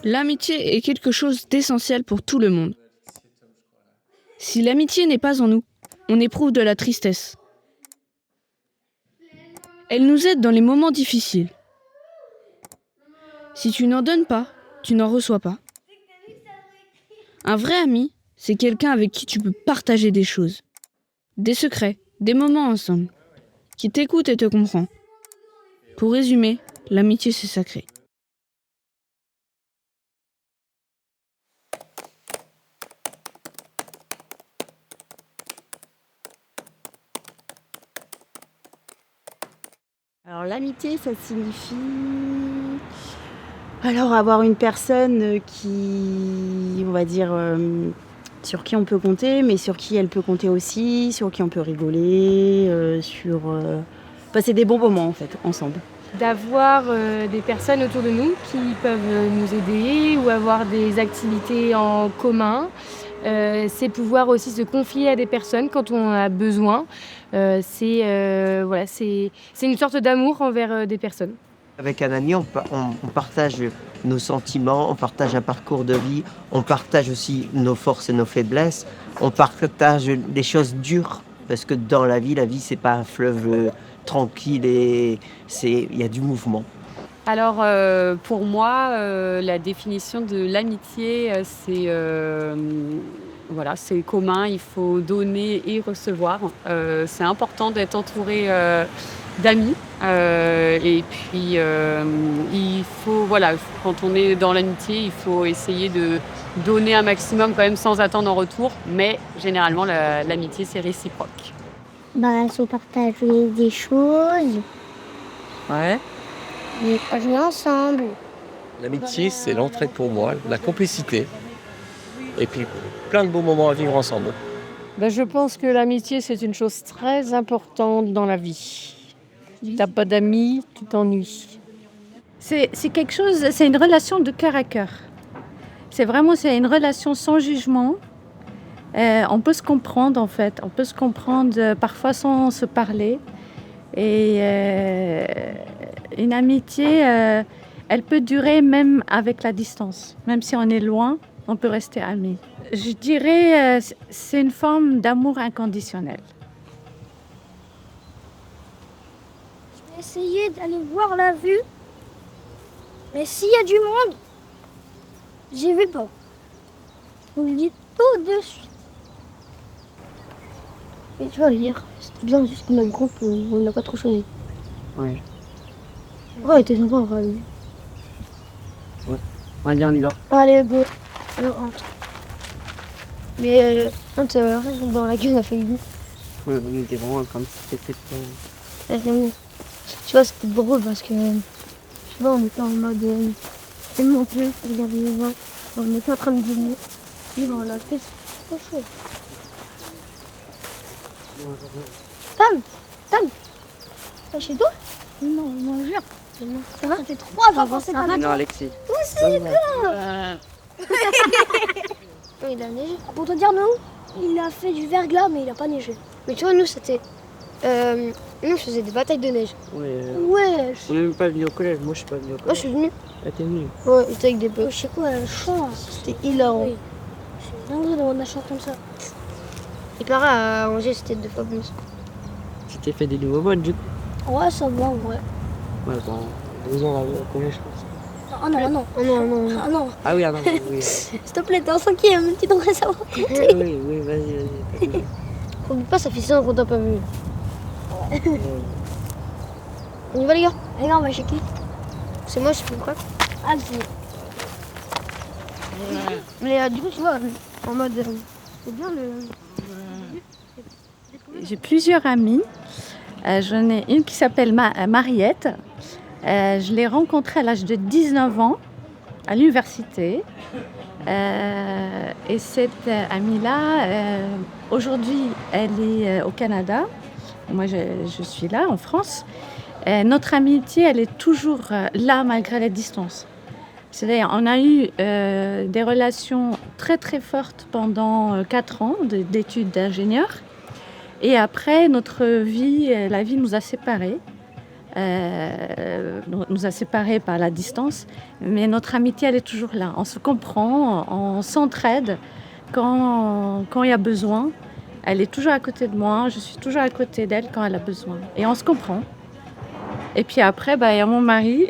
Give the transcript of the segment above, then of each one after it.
L'amitié est quelque chose d'essentiel pour tout le monde. Si l'amitié n'est pas en nous, on éprouve de la tristesse. Elle nous aide dans les moments difficiles. Si tu n'en donnes pas, tu n'en reçois pas. Un vrai ami, c'est quelqu'un avec qui tu peux partager des choses, des secrets, des moments ensemble, qui t'écoute et te comprend. Pour résumer, l'amitié c'est sacré. Alors l'amitié, ça signifie avoir une personne qui, on va dire, sur qui on peut compter, mais sur qui elle peut compter aussi, sur qui on peut rigoler, passer des bons moments en fait, ensemble. D'avoir des personnes autour de nous qui peuvent nous aider ou avoir des activités en commun. C'est pouvoir aussi se confier à des personnes quand on en a besoin. C'est une sorte d'amour envers des personnes. Avec un ami, on partage nos sentiments, on partage un parcours de vie, on partage aussi nos forces et nos faiblesses, on partage des choses dures, parce que dans la vie c'est pas un fleuve tranquille et il y a du mouvement. Alors pour moi, la définition de l'amitié, c'est commun, il faut donner et recevoir. C'est important d'être entouré d'amis. Et puis il faut, quand on est dans l'amitié, il faut essayer de donner un maximum quand même sans attendre en retour. Mais généralement, l'amitié, c'est réciproque. Se partager des choses. Ouais. Et jouer ensemble. L'amitié, c'est l'entraide pour moi, la complicité. Et puis plein de beaux moments à vivre ensemble. Je pense que l'amitié, c'est une chose très importante dans la vie. Si t'as pas d'amis, tu t'ennuies. C'est quelque chose, c'est une relation de cœur à cœur. C'est une relation sans jugement. On peut se comprendre en fait. On peut se comprendre parfois sans se parler. Et une amitié, elle peut durer même avec la distance. Même si on est loin, on peut rester amis. Je dirais c'est une forme d'amour inconditionnel. Je vais essayer d'aller voir la vue. Mais s'il y a du monde, j'y vais pas. Je vous le dis tout de suite. Et tu vas lire, c'était bien juste notre groupe, on n'a pas trop choisi. Ouais. Ouais, t'es sympa, on va aller. Ouais. Allez, on y va. Allez, go. Alors, rentre. Mais quand dans la gueule, on a fait une. Ouais, on était vraiment comme si c'était pas. Tu vois, c'était drôle parce que, tu vois, on était en mode. C'est mon Dieu, regardez les vents. On était en train de dîner. Et on l'a fait, c'est trop chaud. Tam, t'es chez toi? Non, je jure. Ça va? Ça fait 3 fois qu'on s'est pas. Non, Alexis. Où c'est quoi? Il a neigé. Pour te dire, nous, il a fait du verglas, mais il a pas neigé. Mais tu vois, nous, c'était. Nous, je faisais des batailles de neige. Ouais. On n'est même pas venu au collège. Moi, je suis pas venu au collège. Moi, je suis venu. Ah, t'es venu? Ouais, il était avec des bœufs. Je sais quoi, un chant. C'était hilarant. Oui. C'est dingue d'avoir un chant comme ça. Et pareil, à Angers, c'était 2 fois plus. Tu t'es fait des nouveaux modes, du coup? Ouais, ça va, ouais. Ouais, dans 2 ans, au collège, je pense. Ah non. Ah non. Ah oui, oui. S'il te plaît, t'es en 5e, tu devrais savoir compter. Oui, vas-y. Oublie pas, ça fait 6 ans qu'on t'a pas vu. On y va, les gars? Les gars, on va chez qui? C'est moi, je fais quoi? Ah, c'est. Mais du coup, tu vois, en mode. C'est bien le. J'ai plusieurs amies. J'en ai une qui s'appelle Mariette. Je l'ai rencontrée à l'âge de 19 ans à l'université. Et cette amie-là, aujourd'hui, elle est au Canada. Moi, je suis là, en France. Notre amitié, elle est toujours là, malgré la distance. C'est-à-dire, on a eu des relations très, très fortes pendant 4 ans d'études d'ingénieur. Et après, notre vie, la vie nous a séparés. nous a séparés par la distance, mais notre amitié, elle est toujours là. On se comprend, on s'entraide quand il y a besoin. Elle est toujours à côté de moi, je suis toujours à côté d'elle quand elle a besoin. Et on se comprend. Et puis après, il y a mon mari.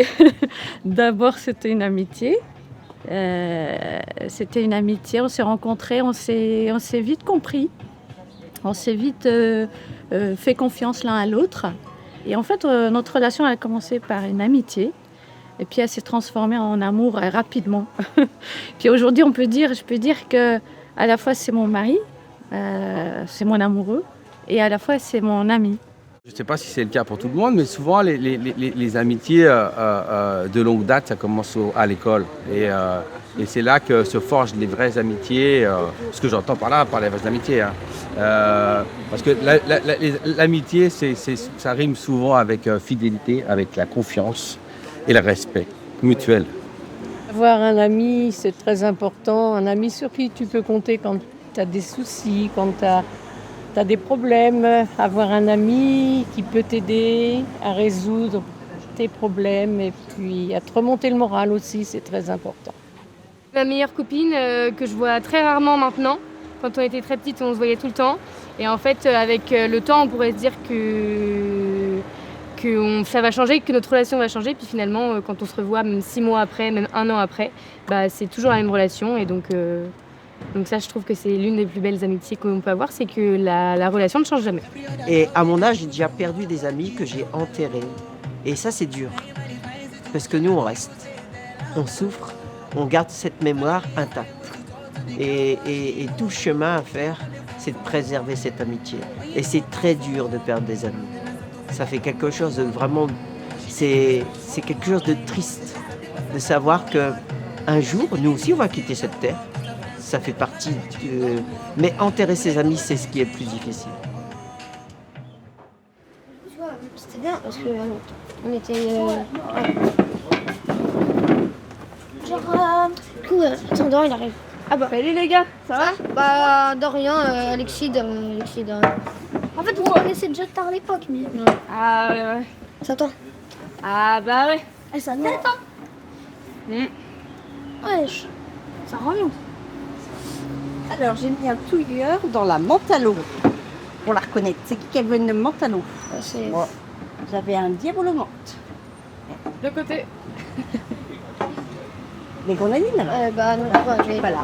D'abord, c'était une amitié. On s'est rencontrés, on s'est vite compris. On s'est vite fait confiance l'un à l'autre. Et en fait, notre relation a commencé par une amitié. Et puis, elle s'est transformée en amour rapidement. Puis aujourd'hui, je peux dire que à la fois, c'est mon mari, c'est mon amoureux, et à la fois, c'est mon ami. Je ne sais pas si c'est le cas pour tout le monde, mais souvent, les amitiés de longue date, ça commence à l'école. Et c'est là que se forgent les vraies amitiés, ce que j'entends par les vraies amitiés. Hein. Parce que l'amitié, ça rime souvent avec fidélité, avec la confiance et le respect mutuel. Avoir un ami, c'est très important. Un ami sur qui tu peux compter quand tu as des soucis, quand tu as des problèmes. Avoir un ami qui peut t'aider à résoudre tes problèmes et puis à te remonter le moral aussi, c'est très important. Ma meilleure copine que je vois très rarement maintenant. Quand on était très petite, on se voyait tout le temps. Et en fait, avec le temps, on pourrait se dire que ça va changer, que notre relation va changer. Puis finalement, quand on se revoit, même 6 mois après, même 1 an après, c'est toujours la même relation. Et donc ça, je trouve que c'est l'une des plus belles amitiés qu'on peut avoir, c'est que la relation ne change jamais. Et à mon âge, j'ai déjà perdu des amis que j'ai enterrés. Et ça, c'est dur. Parce que nous, on reste. On souffre. On garde cette mémoire intacte. Et tout chemin à faire, c'est de préserver cette amitié. Et c'est très dur de perdre des amis. Ça fait quelque chose de vraiment... C'est quelque chose de triste de savoir qu'un jour, nous aussi, on va quitter cette terre. Ça fait partie de... Mais enterrer ses amis, c'est ce qui est le plus difficile. C'était bien parce que on était... Du coup, attends, Dorian, il arrive. Ah bah, salut les gars, ça va? Bah, Dorian, Alexis. En fait, vous connaissez déjà tard à l'époque, mais... Ah ouais. C'est à toi. Ah bah ouais. Eh, ça tête, hein? Wesh, ça rend bien. Alors, j'ai mis un touilleur dans la menthe à l'eau. Pour la reconnaître, c'est qui a une menthe à l'eau? C'est... Bon, j'avais un diable menthe. De côté. Les grenadines alors? Bah non, je vais pas là.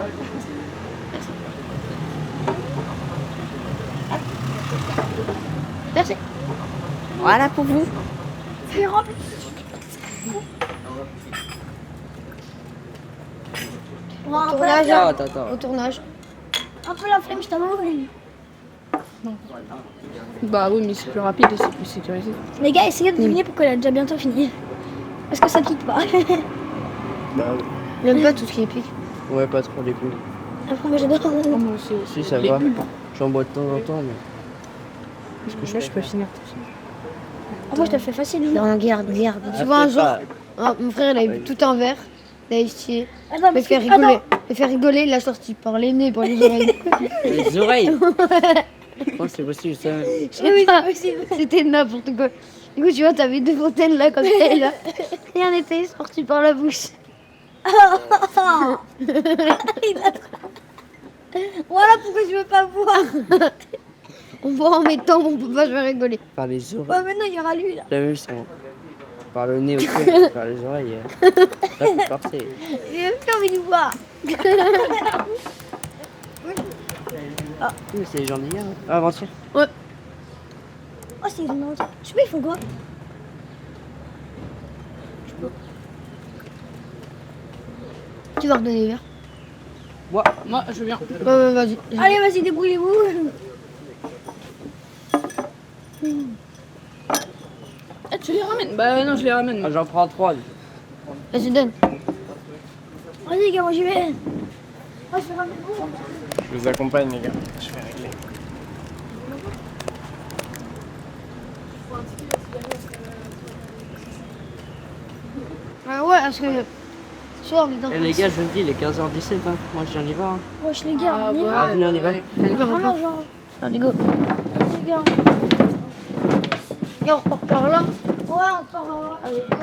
Merci. Voilà pour vous. C'est rempli. Au tournage. Au tournage. Un peu la flemme, je t'avoue. Bah oui, mais c'est plus rapide et c'est plus sécurisé. Les gars, essayez de deviner pourquoi elle a déjà bientôt fini. Parce que ça pique pas. J'aime pas tout ce qui est pique. Ouais, pas trop les coups. Après, moi j'adore. Moi aussi. Si, ça va. J'en bois de temps en temps, mais. Parce que là, je peux finir tout ça. Moi je te le fais facile. Non, regarde. Tu vois un jour, mon frère il a eu tout un verre. Il a essayé. Il fait rigoler. Il fait rigoler, il l'a sorti par les nez, par les oreilles. Les oreilles. Oh, c'est possible, ça. Oui, c'était n'importe quoi. Du coup, tu vois, t'avais 2 fontaines là, comme ça, là. Et un était sorti par la bouche. Voilà pourquoi je veux pas boire. On boit en mettant, on peut pas se faire rigoler. Par les oreilles. Ouais, maintenant il y aura lui là. T'as vu ça? Par le nez aussi, par les oreilles. Là, c'est parfait. J'ai même plus envie de boire. Ah, mais c'est les gens d'hier. Ah, avant-hier. Ouais. Oh, c'est une autre. Je sais pas, ils font quoi? Tu vas redonner le verre? Moi, je viens. Ouais, vas-y. Allez, vas-y, débrouillez-vous. Ah, tu les ramènes? Bah non, je les ramène. Ah, j'en prends 3. Vas-y, donne. Vas-y, gars, moi j'y vais. Oh, je vais ramener vous. Je vous accompagne, les gars. Je vais régler. Ouais, parce que... Soir, on est dans... Les gars, je vous le dis, il est 15h17. Hein. Moi, j'en y vais. Hein. Wesh, les gars, on y va. Ah, venez, on y va. Vraiment, genre... Allez, go. Les gars. Et on repart par là. on part avec toi.